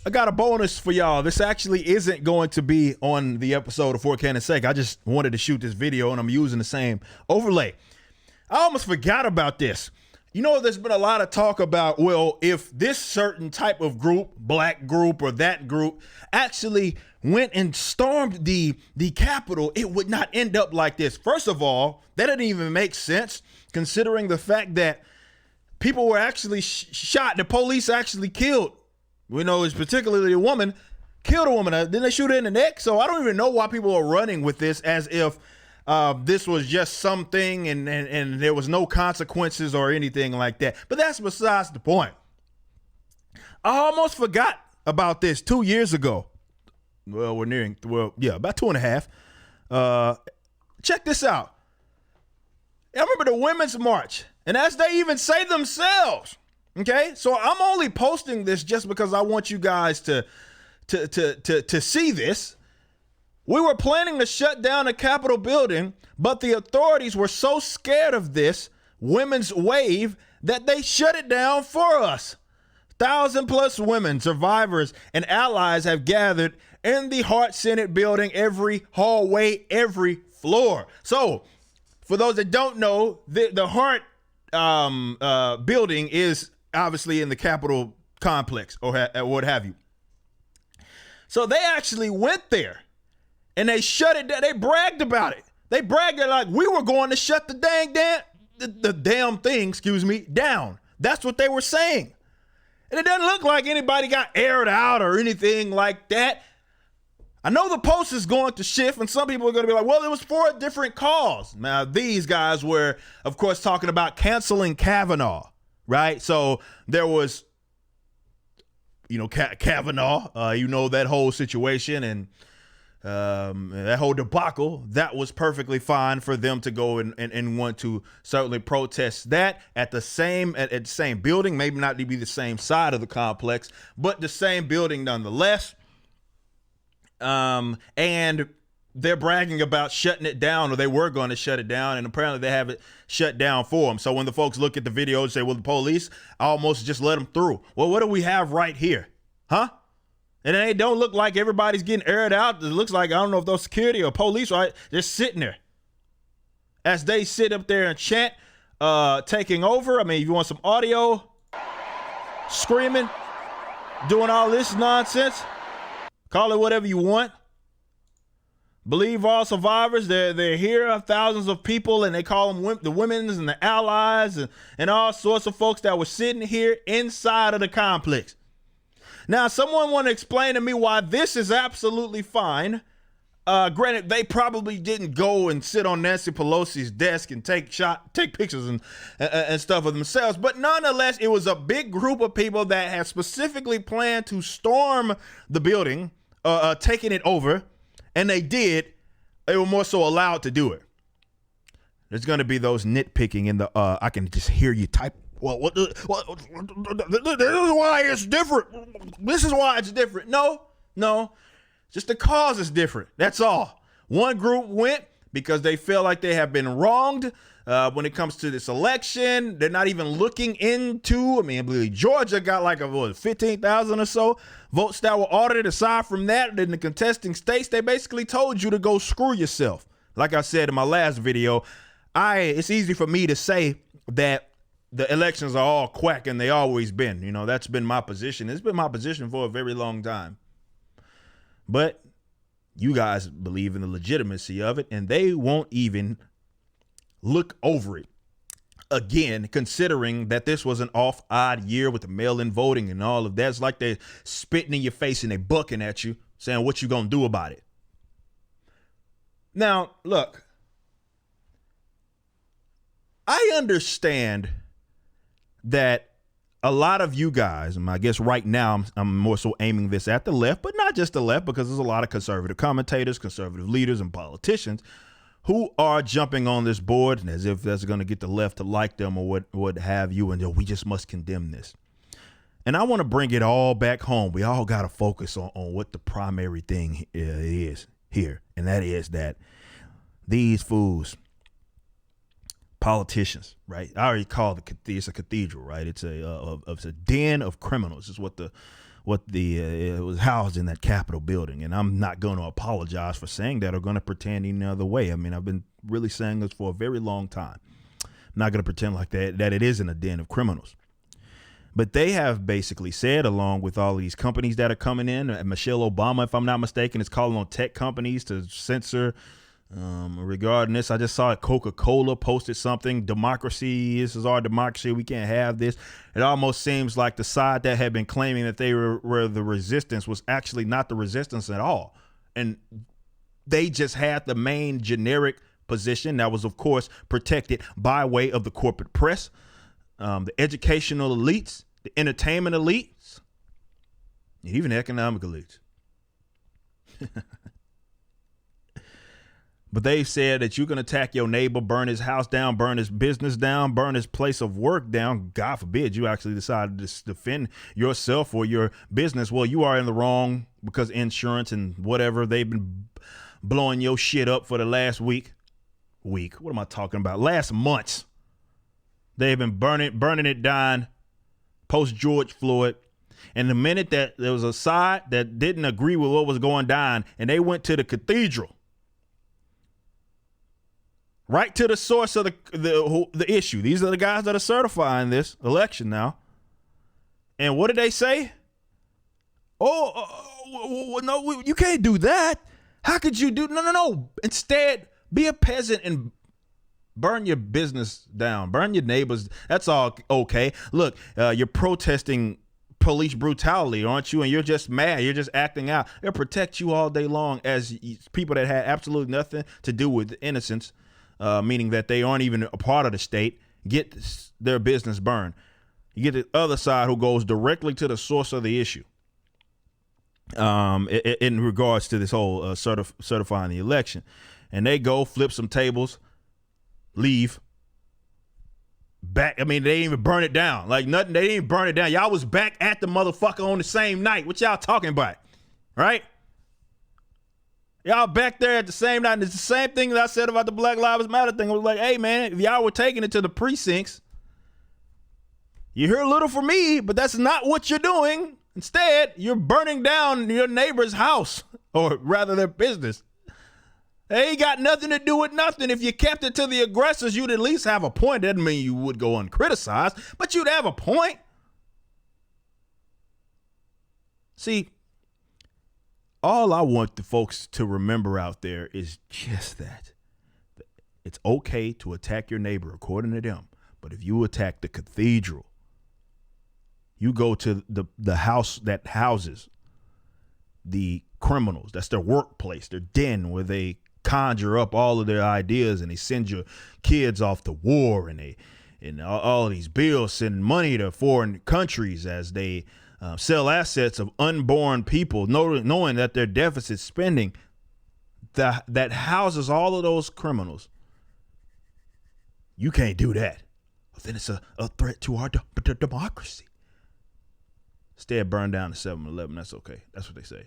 I got a bonus for y'all. This actually isn't going to be on the episode of For Cannon's Sake. I just wanted to shoot this video, and I'm using the same overlay. I almost forgot about this. You know, there's been a lot of talk about, well, if this certain type of group, black group or that group, actually went and stormed the Capitol, it would not end up like this. First of all, that didn't even make sense, considering the fact that people were actually shot. The police actually killed. We know it's particularly a woman, killed a woman. Then they shoot her in the neck. So I don't even know why people are running with this as if this was just something and there was no consequences or anything like that. But that's besides the point. I almost forgot about this 2 years ago. Well, we're nearing, about 2.5. Check this out. I remember the Women's March. And as they even say themselves, okay? So I'm only posting this just because I want you guys to see this. We were planning to shut down the Capitol building, but the authorities were so scared of this women's wave that they shut it down for us. 1,000+ women, survivors, and allies have gathered in the Hart Senate building, every hallway, every floor. So for those that don't know, the Hart building is obviously in the Capitol complex or what have you. So they actually went there and they shut it down. They bragged about it. They bragged like we were going to shut the damn thing, down. That's what they were saying. And it doesn't look like anybody got aired out or anything like that. I know the post is going to shift and some people are going to be like, well, it was for a different cause. Now, these guys were, of course, talking about canceling Kavanaugh, right? So there was, Kavanaugh, that whole situation and that whole debacle. That was perfectly fine for them to go and want to certainly protest that at the same building, maybe not to be the same side of the complex, but the same building nonetheless. And they're bragging about shutting it down, or they were going to shut it down, and apparently they have it shut down for them. So when the folks look at the video and say, well, the police almost just let them through. Well, what do we have right here? Huh? And it don't look like everybody's getting aired out. It looks like, I don't know if those security or police are just sitting there as they sit up there and chant, taking over. I mean, if you want some audio, screaming, doing all this nonsense, call it whatever you want. Believe all survivors. They're here, thousands of people, and they call them the women's and the allies and all sorts of folks that were sitting here inside of the complex. Now, someone want to explain to me why this is absolutely fine. Granted, they probably didn't go and sit on Nancy Pelosi's desk and take pictures and stuff of themselves. But nonetheless, it was a big group of people that had specifically planned to storm the building, taking it over. And they did. They were more so allowed to do it. There's going to be those nitpicking in the, I can just hear you type. Well, this is why it's different. This is why it's different. No, just the cause is different. That's all. One group went because they feel like they have been wronged when it comes to this election. They're not even looking into, I believe Georgia got like 15,000 or so votes that were audited. Aside from that, in the contesting states, they basically told you to go screw yourself. Like I said in my last video, it's easy for me to say that the elections are all quack, and they always been. That's been my position. It's been my position for a very long time. But you guys believe in the legitimacy of it, and they won't even look over it again, considering that this was an odd year with the mail-in voting and all of that. It's like they're spitting in your face and they're bucking at you, saying what you gonna do about it. Now, look, I understand that a lot of you guys, and I guess right now I'm more so aiming this at the left, but not just the left, because there's a lot of conservative commentators, conservative leaders, and politicians who are jumping on this board as if that's going to get the left to like them or what have you, and we just must condemn this. And I want to bring it all back home. We all got to focus on what the primary thing is here, and that is that these fools, politicians, right? I already called it's a cathedral, right? It's a den of criminals is what it was housed in that Capitol building. And I'm not going to apologize for saying that or going to pretend any other way. I mean, I've been really saying this for a very long time. I'm not going to pretend like that it isn't a den of criminals. But they have basically said, along with all of these companies that are coming in, Michelle Obama, if I'm not mistaken, is calling on tech companies to censor regarding this. I just saw Coca-Cola posted something. Democracy, this is our democracy. We can't have this. It almost seems like the side that had been claiming that they were the resistance was actually not the resistance at all. And they just had the main generic position that was, of course, protected by way of the corporate press, the educational elites, the entertainment elites, and even the economic elites. But they said that you can attack your neighbor, burn his house down, burn his business down, burn his place of work down. God forbid you actually decided to defend yourself or your business. Well, you are in the wrong because insurance and whatever, they've been blowing your shit up for the last week. What am I talking about? Last months. They've been burning it down post George Floyd. And the minute that there was a side that didn't agree with what was going down, and they went to the cathedral, right to the source of the issue. These are the guys that are certifying this election now. And what did they say? No, you can't do that. How could you do? No. Instead, be a peasant and burn your business down. Burn your neighbors. That's all okay. Look, you're protesting police brutality, aren't you? And you're just mad. You're just acting out. They'll protect you all day long as people that had absolutely nothing to do with innocence. Meaning that they aren't even a part of the state, get their business burned. You get the other side who goes directly to the source of the issue in regards to this whole certifying the election. And they go flip some tables, leave. Back. I mean, they didn't even burn it down. Like nothing. They didn't burn it down. Y'all was back at the motherfucker on the same night. What y'all talking about? Right? Y'all back there at the same night. And it's the same thing that I said about the Black Lives Matter thing. I was like, hey, man, if y'all were taking it to the precincts, you hear a little from me, but that's not what you're doing. Instead, you're burning down your neighbor's house, or rather their business. They ain't got nothing to do with nothing. If you kept it to the aggressors, you'd at least have a point. Doesn't mean you would go uncriticized, but you'd have a point. See, all I want the folks to remember out there is just that. It's okay to attack your neighbor according to them. But if you attack the cathedral, you go to the house that houses the criminals. That's their workplace, their den where they conjure up all of their ideas and they send your kids off to war and all of these bills send money to foreign countries as they sell assets of unborn people, knowing that their deficit spending that houses all of those criminals. You can't do that. Well, then it's a threat to our democracy. Instead, burn down the 7-Eleven. That's okay. That's what they say.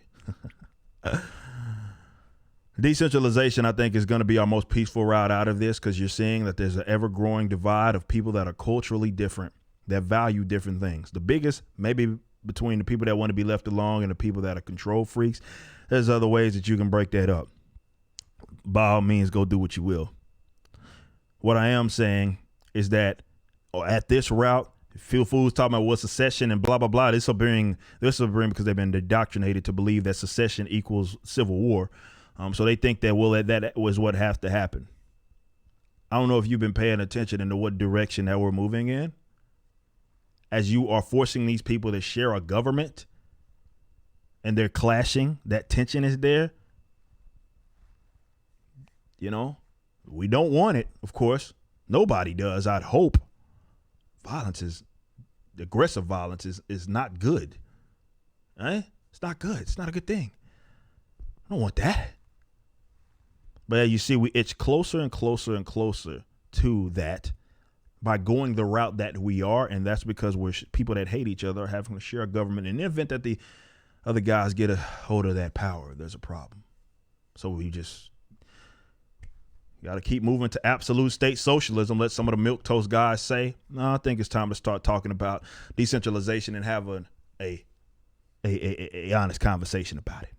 Decentralization, I think, is going to be our most peaceful route out of this, because you're seeing that there's an ever-growing divide of people that are culturally different, that value different things. The biggest, maybe between the people that want to be left alone and the people that are control freaks. There's other ways that you can break that up. By all means, go do what you will. What I am saying is that at this route, Phil Fools talking about what secession and blah, blah, blah. This will bring because they've been indoctrinated to believe that secession equals civil war. So they think that, well, that was what has to happen. I don't know if you've been paying attention into what direction that we're moving in. As you are forcing these people to share a government and they're clashing, that tension is there. You know, we don't want it, of course. Nobody does, I'd hope. Aggressive violence is not good. Eh? It's not good. It's not a good thing. I don't want that. But you see, we itch closer and closer and closer to that by going the route that we are. And that's because we're people that hate each other are having to share a government. In the event that the other guys get a hold of that power, there's a problem. So we just got to keep moving to absolute state socialism. Let some of the milquetoast guys say. No, I think it's time to start talking about decentralization and have a a honest conversation about it.